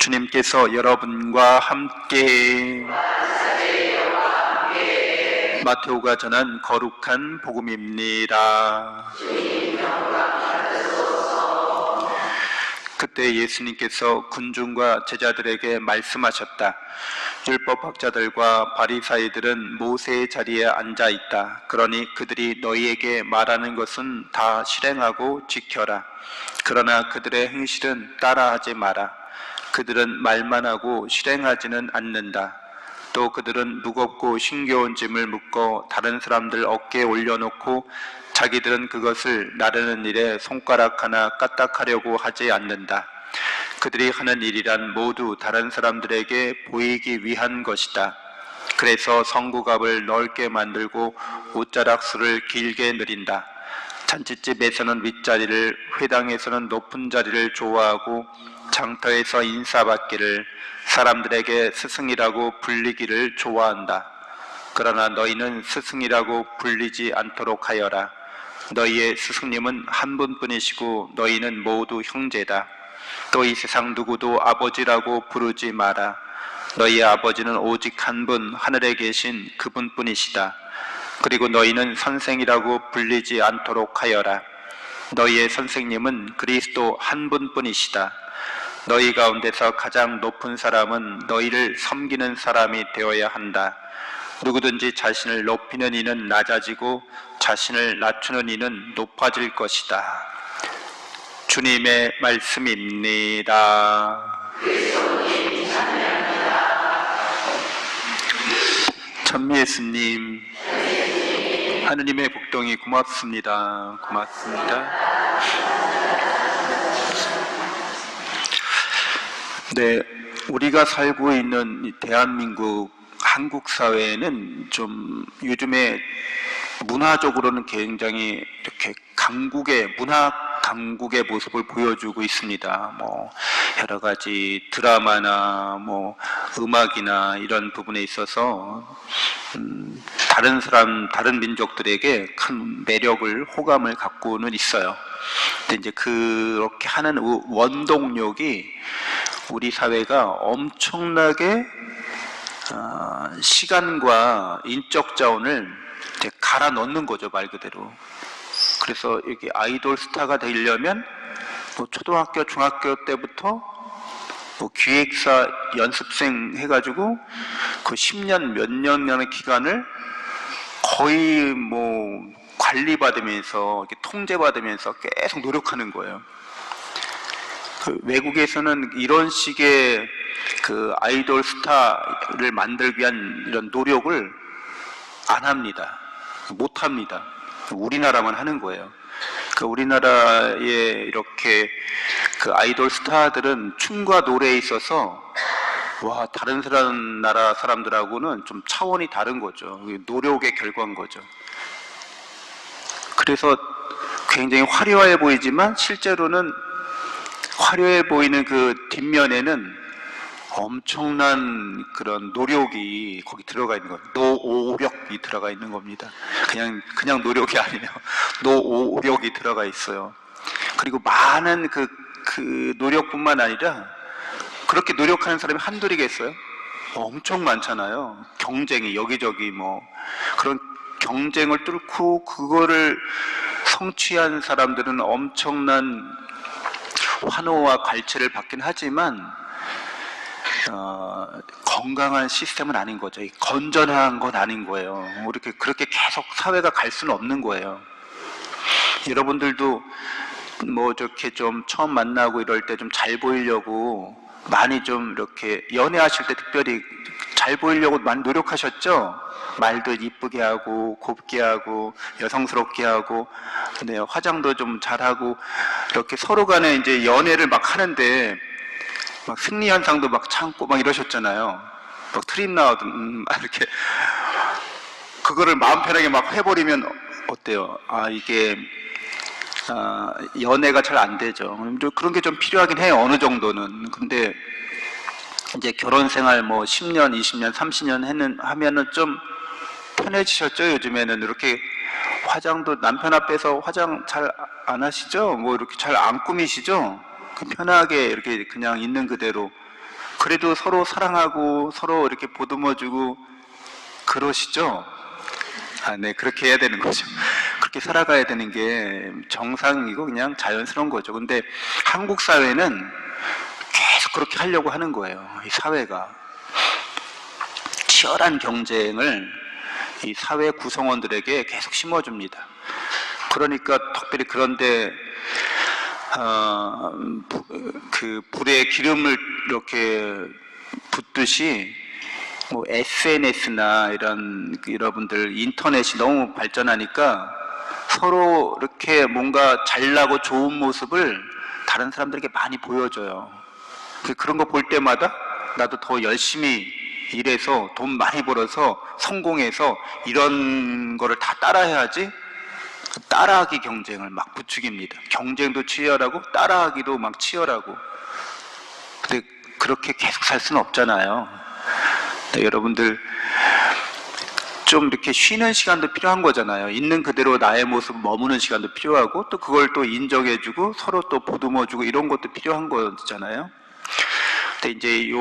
주님께서 여러분과 함께 마테오가 전한 거룩한 복음입니다. 그때 예수님께서 군중과 제자들에게 말씀하셨다. 율법학자들과 바리사이들은 모세의 자리에 앉아 있다. 그러니 그들이 너희에게 말하는 것은 다 실행하고 지켜라. 그러나 그들의 행실은 따라하지 마라. 그들은 말만 하고 실행하지는 않는다. 또 그들은 무겁고 힘겨운 짐을 묶어 다른 사람들 어깨에 올려놓고 자기들은 그것을 나르는 일에 손가락 하나 까딱하려고 하지 않는다. 그들이 하는 일이란 모두 다른 사람들에게 보이기 위한 것이다. 그래서 성구갑을 넓게 만들고 옷자락수를 길게 늘인다. 잔칫집에서는 윗자리를, 회당에서는 높은 자리를 좋아하고 장터에서 인사받기를, 사람들에게 스승이라고 불리기를 좋아한다. 그러나 너희는 스승이라고 불리지 않도록 하여라. 너희의 스승님은 한 분뿐이시고 너희는 모두 형제다. 또 이 세상 누구도 아버지라고 부르지 마라. 너희의 아버지는 오직 한 분, 하늘에 계신 그분뿐이시다. 그리고 너희는 선생이라고 불리지 않도록 하여라. 너희의 선생님은 그리스도 한 분뿐이시다. 너희 가운데서 가장 높은 사람은 너희를 섬기는 사람이 되어야 한다. 누구든지 자신을 높이는 이는 낮아지고 자신을 낮추는 이는 높아질 것이다. 주님의 말씀입니다. 전미예수님, 하느님의 복동이 고맙습니다. 고맙습니다. 네, 우리가 살고 있는 대한민국, 한국 사회에는 좀 요즘에 문화적으로는 굉장히 이렇게 문화 강국의 모습을 보여주고 있습니다. 여러 가지 드라마나 음악이나 이런 부분에 있어서 다른 민족들에게 큰 매력을, 호감을 갖고는 있어요. 근데 이제 그렇게 하는 원동력이 우리 사회가 엄청나게 시간과 인적 자원을 갈아 넣는 거죠, 말 그대로. 그래서 이렇게 아이돌 스타가 되려면 초등학교, 중학교 때부터 기획사 연습생 해가지고 그 10년, 몇 년이라는 기간을 거의 관리받으면서, 이렇게 통제받으면서 계속 노력하는 거예요. 그 외국에서는 이런 식의 그 아이돌 스타를 만들기 위한 이런 노력을 안 합니다. 못 합니다. 우리나라만 하는 거예요. 그 우리나라의 이렇게 그 아이돌 스타들은 춤과 노래에 있어서 다른 나라 사람들하고는 좀 차원이 다른 거죠. 노력의 결과인 거죠. 그래서 굉장히 화려해 보이지만 실제로는 화려해 보이는 그 뒷면에는 엄청난 그런 노력이 거기 들어가 있는 거예요. 노력이 들어가 있는 겁니다. 그냥 노력이 아니에요. 노력이 들어가 있어요. 그리고 많은 그 노력뿐만 아니라 그렇게 노력하는 사람이 한둘이겠어요? 엄청 많잖아요. 경쟁이 여기저기 그런 경쟁을 뚫고 그거를 성취한 사람들은 엄청난 환호와 갈채를 받긴 하지만 건강한 시스템은 아닌 거죠. 건전한 건 아닌 거예요. 그렇게 계속 사회가 갈 수는 없는 거예요. 여러분들도 저렇게 좀 처음 만나고 이럴 때 좀 잘 보이려고 많이 좀 이렇게 연애하실 때 특별히 잘 보이려고 많이 노력하셨죠? 말도 이쁘게 하고 곱게 하고 여성스럽게 하고, 네, 화장도 좀 잘하고 이렇게 서로 간에 이제 연애를 막 하는데 승리 현상도 막 참고 이러셨잖아요. 트림 나와도 이렇게 그거를 마음 편하게 막 해버리면 어때요? 이게 연애가 잘 안 되죠. 그런 게 좀 필요하긴 해요, 어느 정도는. 근데 이제 결혼 생활 10년, 20년, 30년 하면은 좀 편해지셨죠? 요즘에는 이렇게 화장도 남편 앞에서 화장 잘 안 하시죠? 이렇게 잘 안 꾸미시죠? 편하게 이렇게 그냥 있는 그대로 그래도 서로 사랑하고 서로 이렇게 보듬어주고 그러시죠? 네, 그렇게 해야 되는 거죠. 그렇게 살아가야 되는 게 정상이고 그냥 자연스러운 거죠. 근데 한국 사회는 계속 그렇게 하려고 하는 거예요. 이 사회가 치열한 경쟁을 이 사회 구성원들에게 계속 심어줍니다. 그러니까 특별히 그런데 그 불에 기름을 이렇게 붓듯이 뭐 SNS나 이런 여러분들 인터넷이 너무 발전하니까 서로 이렇게 뭔가 잘나고 좋은 모습을 다른 사람들에게 많이 보여줘요. 그런 거 볼 때마다 나도 더 열심히 일해서 돈 많이 벌어서 성공해서 이런 거를 다 따라해야지. 따라하기 경쟁을 막 부추깁니다. 경쟁도 치열하고 따라하기도 막 치열하고. 근데 그렇게 계속 살 수는 없잖아요. 여러분들 좀 이렇게 쉬는 시간도 필요한 거잖아요. 있는 그대로 나의 모습 머무는 시간도 필요하고 또 그걸 또 인정해주고 서로 또 보듬어주고 이런 것도 필요한 거잖아요. 근데 이제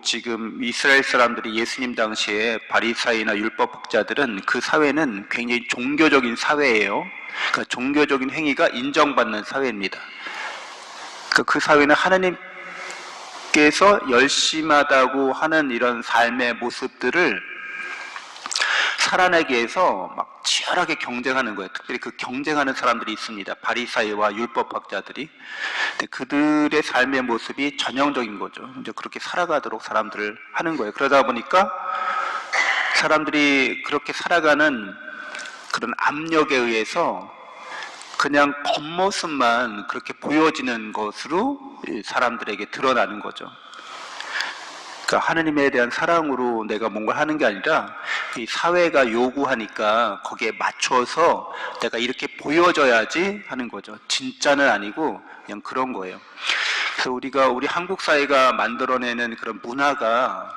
지금 이스라엘 사람들이 예수님 당시에 바리사이나 율법학자들은 그 사회는 굉장히 종교적인 사회예요. 그러니까 종교적인 행위가 인정받는 사회입니다. 그러니까 그 사회는 하나님께서 열심하다고 하는 이런 삶의 모습들을 살아내기 위해서 막 치열하게 경쟁하는 거예요. 특별히 그 경쟁하는 사람들이 있습니다. 바리사이와 율법학자들이. 근데 그들의 삶의 모습이 전형적인 거죠. 이제 그렇게 살아가도록 사람들을 하는 거예요. 그러다 보니까 사람들이 그렇게 살아가는 그런 압력에 의해서 그냥 겉모습만 그렇게 보여지는 것으로 사람들에게 드러나는 거죠. 그러니까 하느님에 대한 사랑으로 내가 뭔가 하는 게 아니라 이 사회가 요구하니까 거기에 맞춰서 내가 이렇게 보여져야지 하는 거죠. 진짜는 아니고 그냥 그런 거예요. 그래서 우리 한국 사회가 만들어내는 그런 문화가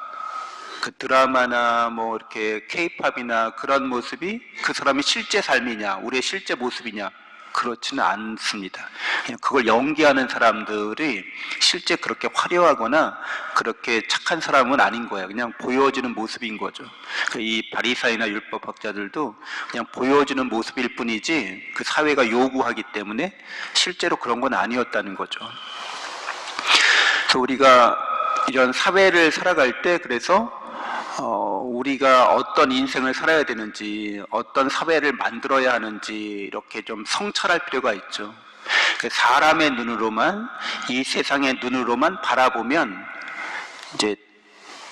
그 드라마나 뭐 이렇게 케이팝이나 그런 모습이 그 사람의 실제 삶이냐, 우리의 실제 모습이냐, 그렇지는 않습니다. 그냥 그걸 연기하는 사람들이 실제 그렇게 화려하거나 그렇게 착한 사람은 아닌 거예요. 그냥 보여지는 모습인 거죠. 이 바리사이나 율법학자들도 그냥 보여지는 모습일 뿐이지 그 사회가 요구하기 때문에 실제로 그런 건 아니었다는 거죠. 그래서 우리가 이런 사회를 살아갈 때 그래서 우리가 어떤 인생을 살아야 되는지, 어떤 사회를 만들어야 하는지 이렇게 좀 성찰할 필요가 있죠. 사람의 눈으로만, 이 세상의 눈으로만 바라보면 이제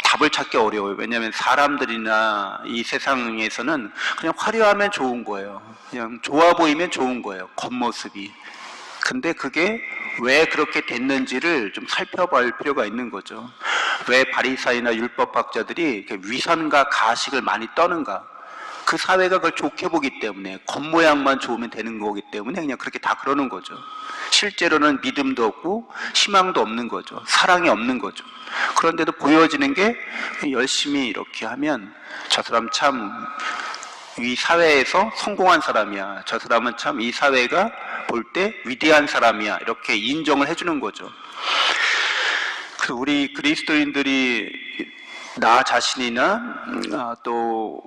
답을 찾기 어려워요. 왜냐하면 사람들이나 이 세상에서는 그냥 화려하면 좋은 거예요. 그냥 좋아 보이면 좋은 거예요. 겉모습이. 근데 그게 왜 그렇게 됐는지를 좀 살펴볼 필요가 있는 거죠. 왜 바리사이나 율법학자들이 위선과 가식을 많이 떠는가? 그 사회가 그걸 좋게 보기 때문에, 겉모양만 좋으면 되는 거기 때문에 그냥 그렇게 다 그러는 거죠. 실제로는 믿음도 없고 희망도 없는 거죠. 사랑이 없는 거죠. 그런데도 보여지는 게 열심히 이렇게 하면 저 사람 참 이 사회에서 성공한 사람이야. 저 사람은 참 이 사회가 볼 때 위대한 사람이야. 이렇게 인정을 해주는 거죠. 그래서 우리 그리스도인들이 나 자신이나 또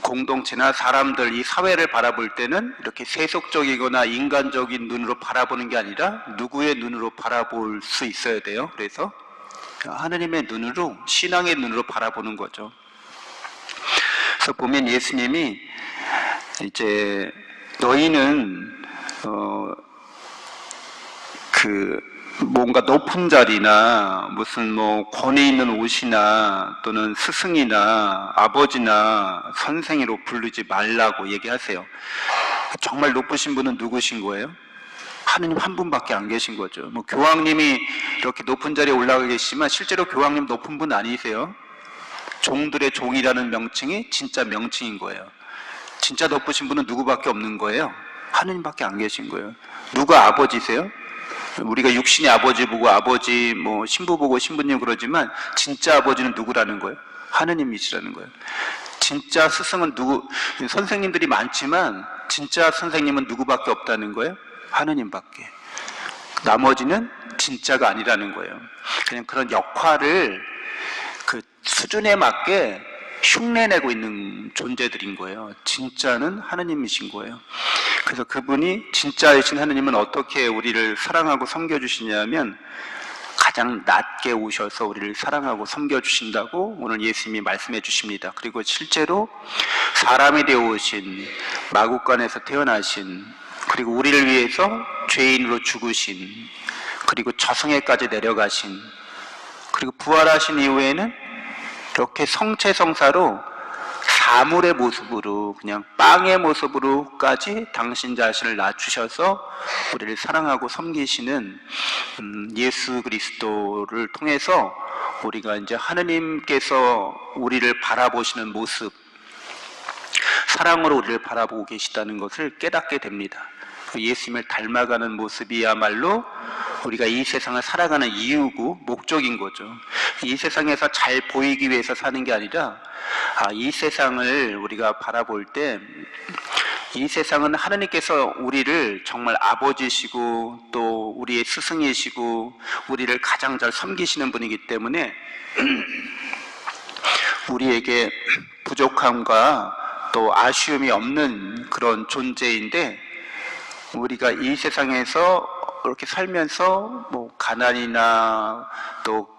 공동체나 사람들, 이 사회를 바라볼 때는 이렇게 세속적이거나 인간적인 눈으로 바라보는 게 아니라 누구의 눈으로 바라볼 수 있어야 돼요. 그래서 하느님의 눈으로, 신앙의 눈으로 바라보는 거죠. 그래서 보면 예수님이 이제 너희는 뭔가 높은 자리나 무슨 뭐 권위 있는 옷이나 또는 스승이나 아버지나 선생으로 부르지 말라고 얘기하세요. 정말 높으신 분은 누구신 거예요? 하느님 한 분밖에 안 계신 거죠. 뭐 교황님이 이렇게 높은 자리에 올라가 계시지만 실제로 교황님 높은 분 아니세요. 종들의 종이라는 명칭이 진짜 명칭인 거예요. 진짜 높으신 분은 누구밖에 없는 거예요? 하느님밖에 안 계신 거예요. 누가 아버지세요? 우리가 육신의 아버지 보고 아버지, 뭐 신부 보고 신부님 그러지만 진짜 아버지는 누구라는 거예요? 하느님이시라는 거예요. 진짜 스승은 누구? 선생님들이 많지만 진짜 선생님은 누구밖에 없다는 거예요? 하느님밖에. 나머지는 진짜가 아니라는 거예요. 그냥 그런 역할을 수준에 맞게 흉내내고 있는 존재들인 거예요. 진짜는 하느님이신 거예요. 그래서 그분이 진짜이신 하느님은 어떻게 우리를 사랑하고 섬겨주시냐면 가장 낮게 오셔서 우리를 사랑하고 섬겨주신다고 오늘 예수님이 말씀해 주십니다. 그리고 실제로 사람이 되어 오신, 마구간에서 태어나신, 그리고 우리를 위해서 죄인으로 죽으신, 그리고 저승에까지 내려가신, 그리고 부활하신 이후에는 이렇게 성체성사로 사물의 모습으로, 그냥 빵의 모습으로까지 당신 자신을 낮추셔서 우리를 사랑하고 섬기시는 예수 그리스도를 통해서 우리가 이제 하느님께서 우리를 바라보시는 모습, 사랑으로 우리를 바라보고 계시다는 것을 깨닫게 됩니다. 예수님을 닮아가는 모습이야말로 우리가 이 세상을 살아가는 이유고 목적인 거죠. 이 세상에서 잘 보이기 위해서 사는 게 아니라 이 세상을 우리가 바라볼 때 이 세상은 하느님께서 우리를 정말 아버지시고 또 우리의 스승이시고 우리를 가장 잘 섬기시는 분이기 때문에 우리에게 부족함과 또 아쉬움이 없는 그런 존재인데, 우리가 이 세상에서 이렇게 살면서 뭐 가난이나 또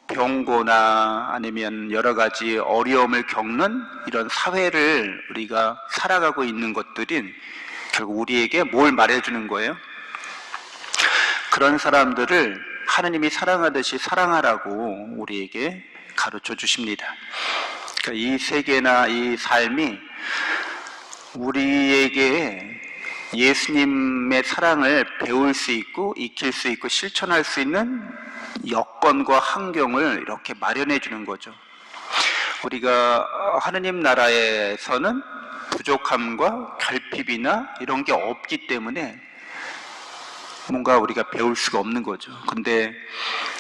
병고나 아니면 여러 가지 어려움을 겪는 이런 사회를 우리가 살아가고 있는 것들이 결국 우리에게 뭘 말해주는 거예요? 그런 사람들을 하느님이 사랑하듯이 사랑하라고 우리에게 가르쳐 주십니다. 그러니까 이 세계나 이 삶이 우리에게 예수님의 사랑을 배울 수 있고 익힐 수 있고 실천할 수 있는 여건과 환경을 이렇게 마련해 주는 거죠. 우리가 하느님 나라에서는 부족함과 결핍이나 이런 게 없기 때문에 뭔가 우리가 배울 수가 없는 거죠. 근데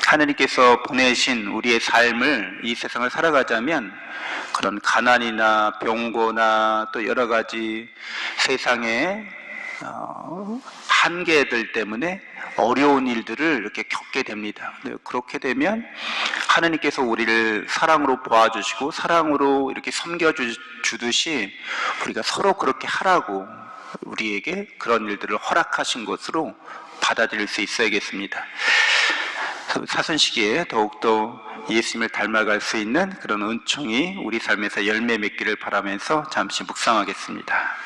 하느님께서 보내신 우리의 삶을, 이 세상을 살아가자면 그런 가난이나 병고나 또 여러 가지 세상의 한계들 때문에 어려운 일들을 이렇게 겪게 됩니다. 그렇게 되면 하느님께서 우리를 사랑으로 보아주시고 사랑으로 이렇게 섬겨주듯이 우리가 서로 그렇게 하라고 우리에게 그런 일들을 허락하신 것으로 받아들일 수 있어야겠습니다. 사순시기에 더욱더 예수님을 닮아갈 수 있는 그런 은총이 우리 삶에서 열매 맺기를 바라면서 잠시 묵상하겠습니다.